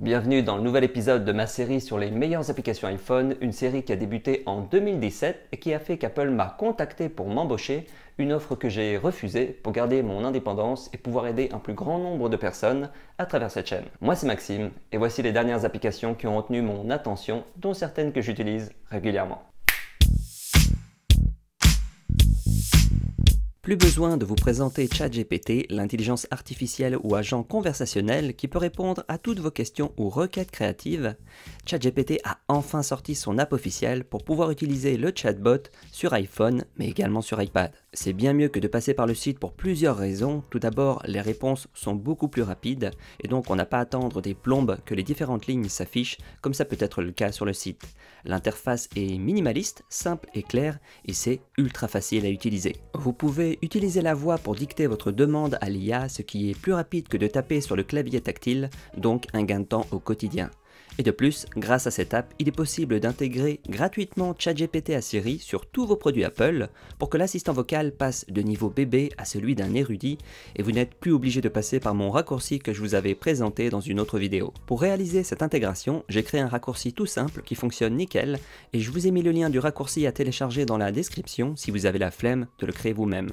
Bienvenue dans le nouvel épisode de ma série sur les meilleures applications iPhone, une série qui a débuté en 2017 et qui a fait qu'Apple m'a contacté pour m'embaucher, une offre que j'ai refusée pour garder mon indépendance et pouvoir aider un plus grand nombre de personnes à travers cette chaîne. Moi c'est Maxime et voici les dernières applications qui ont retenu mon attention, dont certaines que j'utilise régulièrement. Plus besoin de vous présenter ChatGPT, l'intelligence artificielle ou agent conversationnel qui peut répondre à toutes vos questions ou requêtes créatives. ChatGPT a enfin sorti son app officielle pour pouvoir utiliser le chatbot sur iPhone mais également sur iPad. C'est bien mieux que de passer par le site pour plusieurs raisons. Tout d'abord, les réponses sont beaucoup plus rapides et donc on n'a pas à attendre des plombes que les différentes lignes s'affichent comme ça peut être le cas sur le site. L'interface est minimaliste, simple et claire et c'est ultra facile à utiliser. Vous pouvez utiliser la voix pour dicter votre demande à l'IA, ce qui est plus rapide que de taper sur le clavier tactile, donc un gain de temps au quotidien. Et de plus, grâce à cette app, il est possible d'intégrer gratuitement ChatGPT à Siri sur tous vos produits Apple pour que l'assistant vocal passe de niveau bébé à celui d'un érudit et vous n'êtes plus obligé de passer par mon raccourci que je vous avais présenté dans une autre vidéo. Pour réaliser cette intégration, j'ai créé un raccourci tout simple qui fonctionne nickel et je vous ai mis le lien du raccourci à télécharger dans la description si vous avez la flemme de le créer vous-même.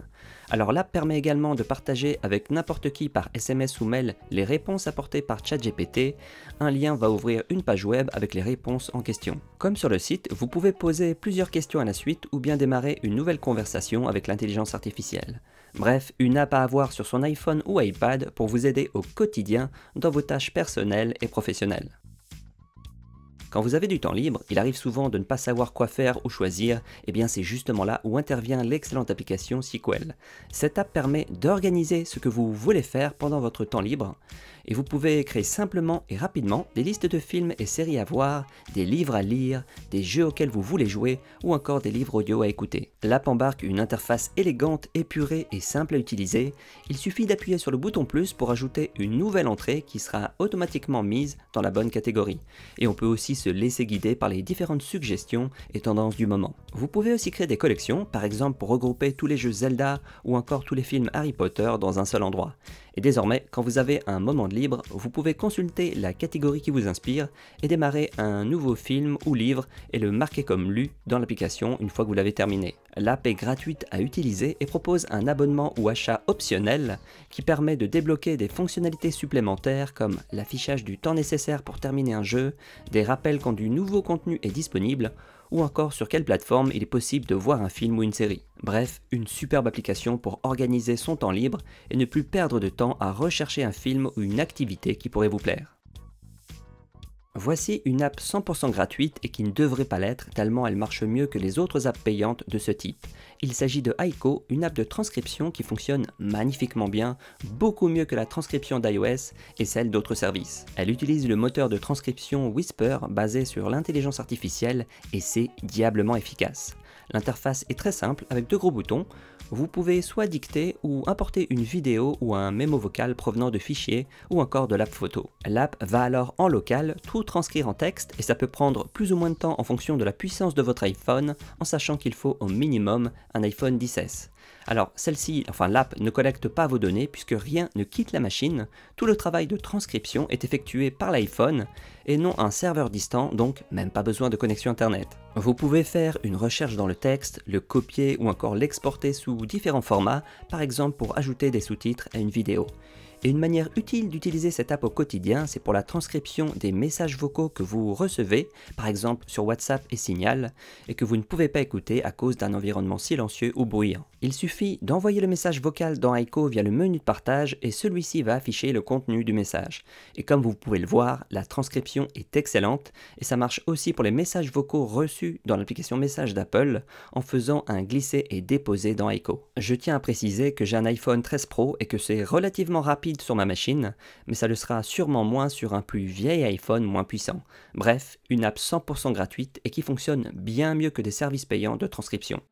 Alors l'app permet également de partager avec n'importe qui par SMS ou mail les réponses apportées par ChatGPT. Un lien va ouvrir une page web avec les réponses en question. Comme sur le site, vous pouvez poser plusieurs questions à la suite ou bien démarrer une nouvelle conversation avec l'intelligence artificielle. Bref, une app à avoir sur son iPhone ou iPad pour vous aider au quotidien dans vos tâches personnelles et professionnelles. Quand vous avez du temps libre, il arrive souvent de ne pas savoir quoi faire ou choisir, et bien c'est justement là où intervient l'excellente application Sequel. Cette app permet d'organiser ce que vous voulez faire pendant votre temps libre, et vous pouvez créer simplement et rapidement des listes de films et séries à voir, des livres à lire, des jeux auxquels vous voulez jouer, ou encore des livres audio à écouter. L'app embarque une interface élégante, épurée et simple à utiliser. Il suffit d'appuyer sur le bouton plus pour ajouter une nouvelle entrée qui sera automatiquement mise dans la bonne catégorie. Et on peut aussi se laisser guider par les différentes suggestions et tendances du moment. Vous pouvez aussi créer des collections, par exemple pour regrouper tous les jeux Zelda ou encore tous les films Harry Potter dans un seul endroit. Et désormais, quand vous avez un moment de libre, vous pouvez consulter la catégorie qui vous inspire et démarrer un nouveau film ou livre et le marquer comme lu dans l'application une fois que vous l'avez terminé. L'app est gratuite à utiliser et propose un abonnement ou achat optionnel qui permet de débloquer des fonctionnalités supplémentaires comme l'affichage du temps nécessaire pour terminer un jeu, des rappels quand du nouveau contenu est disponible, ou encore sur quelle plateforme il est possible de voir un film ou une série. Bref, une superbe application pour organiser son temps libre et ne plus perdre de temps à rechercher un film ou une activité qui pourrait vous plaire. Voici une app 100% gratuite et qui ne devrait pas l'être tellement elle marche mieux que les autres apps payantes de ce type. Il s'agit de Aiko, une app de transcription qui fonctionne magnifiquement bien, beaucoup mieux que la transcription d'iOS et celle d'autres services. Elle utilise le moteur de transcription Whisper basé sur l'intelligence artificielle et c'est diablement efficace. L'interface est très simple avec deux gros boutons. Vous pouvez soit dicter ou importer une vidéo ou un mémo vocal provenant de fichiers ou encore de l'app photo. L'app va alors en local tout transcrire en texte et ça peut prendre plus ou moins de temps en fonction de la puissance de votre iPhone en sachant qu'il faut au minimum un iPhone XS. Alors l'app ne collecte pas vos données puisque rien ne quitte la machine, tout le travail de transcription est effectué par l'iPhone et non un serveur distant, donc même pas besoin de connexion internet. Vous pouvez faire une recherche dans le texte, le copier ou encore l'exporter sous différents formats, par exemple pour ajouter des sous-titres à une vidéo. Et une manière utile d'utiliser cette app au quotidien, c'est pour la transcription des messages vocaux que vous recevez, par exemple sur WhatsApp et Signal, et que vous ne pouvez pas écouter à cause d'un environnement silencieux ou bruyant. Il suffit d'envoyer le message vocal dans Aiko via le menu de partage et celui-ci va afficher le contenu du message. Et comme vous pouvez le voir, la transcription est excellente et ça marche aussi pour les messages vocaux reçus dans l'application Messages d'Apple en faisant un glisser et déposer dans Aiko. Je tiens à préciser que j'ai un iPhone 13 Pro et que c'est relativement rapide sur ma machine, mais ça le sera sûrement moins sur un plus vieil iPhone moins puissant. Bref, une app 100% gratuite et qui fonctionne bien mieux que des services payants de transcription.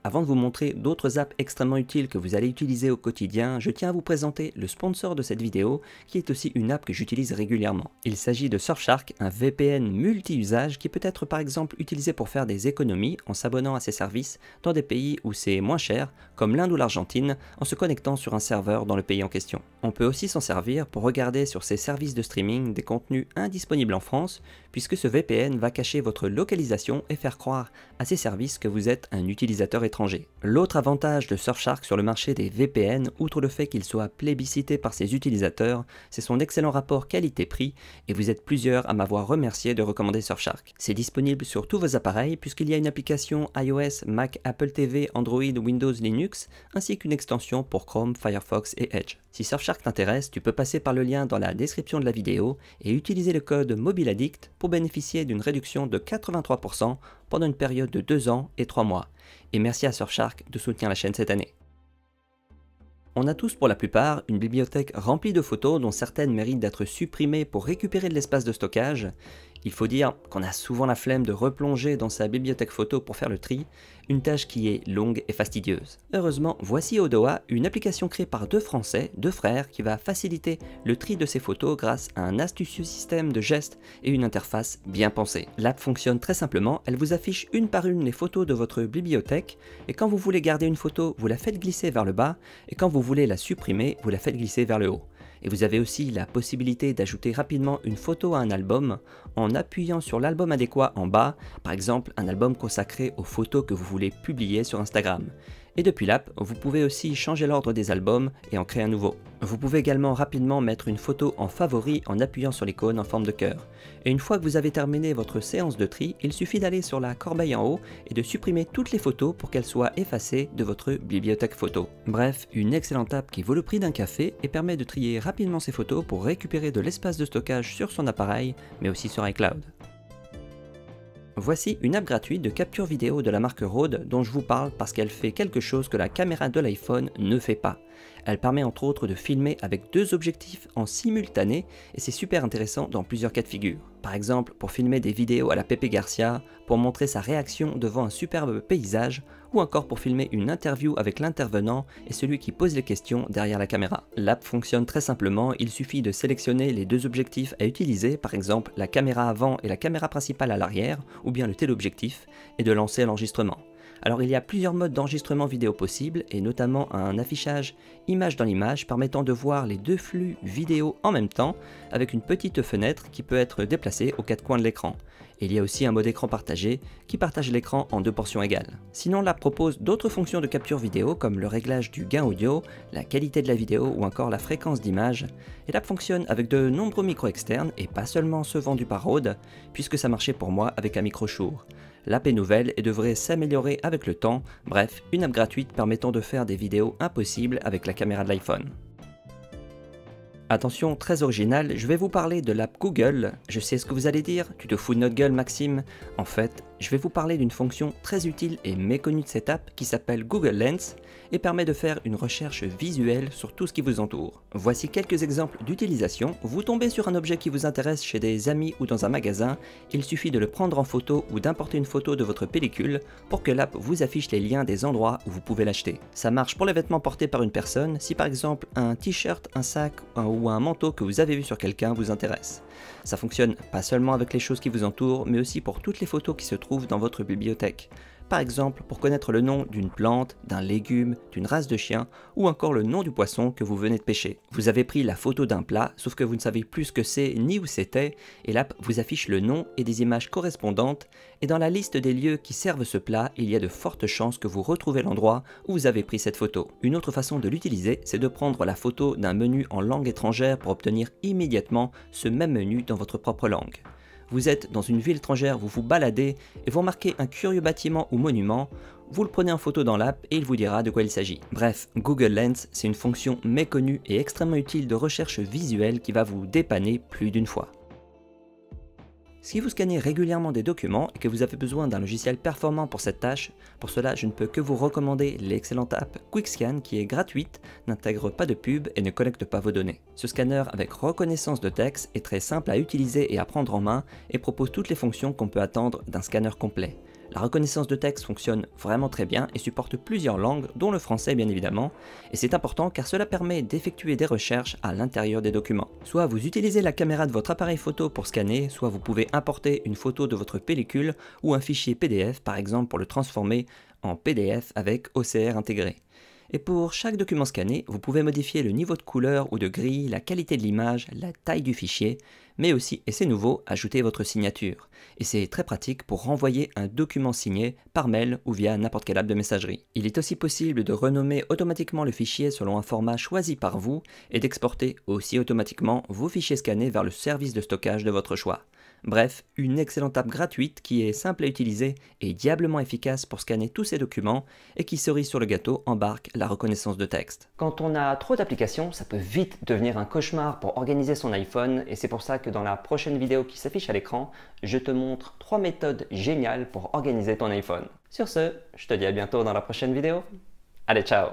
Avant de vous montrer d'autres apps extrêmement utiles que vous allez utiliser au quotidien, je tiens à vous présenter le sponsor de cette vidéo, qui est aussi une app que j'utilise régulièrement. Il s'agit de Surfshark, un VPN multi-usage qui peut être par exemple utilisé pour faire des économies en s'abonnant à ses services dans des pays où c'est moins cher, comme l'Inde ou l'Argentine, en se connectant sur un serveur dans le pays en question. On peut aussi s'en servir pour regarder sur ces services de streaming des contenus indisponibles en France, puisque ce VPN va cacher votre localisation et faire croire à ces services que vous êtes un utilisateur étranger. L'autre avantage de Surfshark sur le marché des VPN, outre le fait qu'il soit plébiscité par ses utilisateurs, c'est son excellent rapport qualité-prix, et vous êtes plusieurs à m'avoir remercié de recommander Surfshark. C'est disponible sur tous vos appareils puisqu'il y a une application iOS, Mac, Apple TV, Android, Windows, Linux, ainsi qu'une extension pour Chrome, Firefox et Edge. Si Surfshark t'intéresse, tu peux passer par le lien dans la description de la vidéo et utiliser le code MOBILEADDICT pour bénéficier d'une réduction de 83% pendant une période de 2 ans et 3 mois. Et merci à Surfshark de soutenir la chaîne cette année. On a tous pour la plupart une bibliothèque remplie de photos dont certaines méritent d'être supprimées pour récupérer de l'espace de stockage. Il faut dire qu'on a souvent la flemme de replonger dans sa bibliothèque photo pour faire le tri, une tâche qui est longue et fastidieuse. Heureusement, voici Odoa, une application créée par deux Français, deux frères, qui va faciliter le tri de ces photos grâce à un astucieux système de gestes et une interface bien pensée. L'app fonctionne très simplement, elle vous affiche une par une les photos de votre bibliothèque, et quand vous voulez garder une photo, vous la faites glisser vers le bas, et quand vous voulez la supprimer, vous la faites glisser vers le haut. Et vous avez aussi la possibilité d'ajouter rapidement une photo à un album en appuyant sur l'album adéquat en bas, par exemple un album consacré aux photos que vous voulez publier sur Instagram. Et depuis l'app, vous pouvez aussi changer l'ordre des albums et en créer un nouveau. Vous pouvez également rapidement mettre une photo en favori en appuyant sur l'icône en forme de cœur. Et une fois que vous avez terminé votre séance de tri, il suffit d'aller sur la corbeille en haut et de supprimer toutes les photos pour qu'elles soient effacées de votre bibliothèque photo. Bref, une excellente app qui vaut le prix d'un café et permet de trier rapidement ses photos pour récupérer de l'espace de stockage sur son appareil, mais aussi sur iCloud. Voici une app gratuite de capture vidéo de la marque Rode dont je vous parle parce qu'elle fait quelque chose que la caméra de l'iPhone ne fait pas. Elle permet entre autres de filmer avec deux objectifs en simultané et c'est super intéressant dans plusieurs cas de figure. Par exemple pour filmer des vidéos à la Pepe Garcia, pour montrer sa réaction devant un superbe paysage ou encore pour filmer une interview avec l'intervenant et celui qui pose les questions derrière la caméra. L'app fonctionne très simplement, il suffit de sélectionner les deux objectifs à utiliser, par exemple la caméra avant et la caméra principale à l'arrière ou bien le téléobjectif et de lancer l'enregistrement. Alors il y a plusieurs modes d'enregistrement vidéo possibles et notamment un affichage image dans l'image permettant de voir les deux flux vidéo en même temps avec une petite fenêtre qui peut être déplacée aux quatre coins de l'écran. Et il y a aussi un mode écran partagé qui partage l'écran en deux portions égales. Sinon l'app propose d'autres fonctions de capture vidéo comme le réglage du gain audio, la qualité de la vidéo ou encore la fréquence d'image. Et l'app fonctionne avec de nombreux micros externes et pas seulement ceux vendus par Rode puisque ça marchait pour moi avec un micro Shure. L'app est nouvelle et devrait s'améliorer avec le temps, bref, une app gratuite permettant de faire des vidéos impossibles avec la caméra de l'iPhone. Attention, très original, je vais vous parler de l'app Google. Je sais ce que vous allez dire, tu te fous de notre gueule Maxime. En fait, je vais vous parler d'une fonction très utile et méconnue de cette app qui s'appelle Google Lens et permet de faire une recherche visuelle sur tout ce qui vous entoure. Voici quelques exemples d'utilisation. Vous tombez sur un objet qui vous intéresse chez des amis ou dans un magasin, il suffit de le prendre en photo ou d'importer une photo de votre pellicule pour que l'app vous affiche les liens des endroits où vous pouvez l'acheter. Ça marche pour les vêtements portés par une personne, si par exemple un t-shirt, un sac ou un manteau que vous avez vu sur quelqu'un vous intéresse. Ça fonctionne pas seulement avec les choses qui vous entourent, mais aussi pour toutes les photos qui se trouvent dans votre bibliothèque. Par exemple, pour connaître le nom d'une plante, d'un légume, d'une race de chien, ou encore le nom du poisson que vous venez de pêcher. Vous avez pris la photo d'un plat, sauf que vous ne savez plus ce que c'est ni où c'était, et l'app vous affiche le nom et des images correspondantes, et dans la liste des lieux qui servent ce plat, il y a de fortes chances que vous retrouvez l'endroit où vous avez pris cette photo. Une autre façon de l'utiliser, c'est de prendre la photo d'un menu en langue étrangère pour obtenir immédiatement ce même menu dans votre propre langue. Vous êtes dans une ville étrangère, vous vous baladez et vous remarquez un curieux bâtiment ou monument, vous le prenez en photo dans l'app et il vous dira de quoi il s'agit. Bref, Google Lens, c'est une fonction méconnue et extrêmement utile de recherche visuelle qui va vous dépanner plus d'une fois. Si vous scannez régulièrement des documents et que vous avez besoin d'un logiciel performant pour cette tâche, pour cela je ne peux que vous recommander l'excellente app QuickScan qui est gratuite, n'intègre pas de pub et ne collecte pas vos données. Ce scanner avec reconnaissance de texte est très simple à utiliser et à prendre en main et propose toutes les fonctions qu'on peut attendre d'un scanner complet. La reconnaissance de texte fonctionne vraiment très bien et supporte plusieurs langues, dont le français bien évidemment, et c'est important car cela permet d'effectuer des recherches à l'intérieur des documents. Soit vous utilisez la caméra de votre appareil photo pour scanner, soit vous pouvez importer une photo de votre pellicule ou un fichier PDF par exemple pour le transformer en PDF avec OCR intégré. Et pour chaque document scanné, vous pouvez modifier le niveau de couleur ou de gris, la qualité de l'image, la taille du fichier, mais aussi, et c'est nouveau, ajouter votre signature. Et c'est très pratique pour renvoyer un document signé par mail ou via n'importe quelle app de messagerie. Il est aussi possible de renommer automatiquement le fichier selon un format choisi par vous et d'exporter aussi automatiquement vos fichiers scannés vers le service de stockage de votre choix. Bref, une excellente app gratuite qui est simple à utiliser et diablement efficace pour scanner tous ces documents et qui, cerise sur le gâteau, embarque la reconnaissance de texte. Quand on a trop d'applications, ça peut vite devenir un cauchemar pour organiser son iPhone et c'est pour ça que dans la prochaine vidéo qui s'affiche à l'écran, je te montre 3 méthodes géniales pour organiser ton iPhone. Sur ce, je te dis à bientôt dans la prochaine vidéo. Allez, ciao!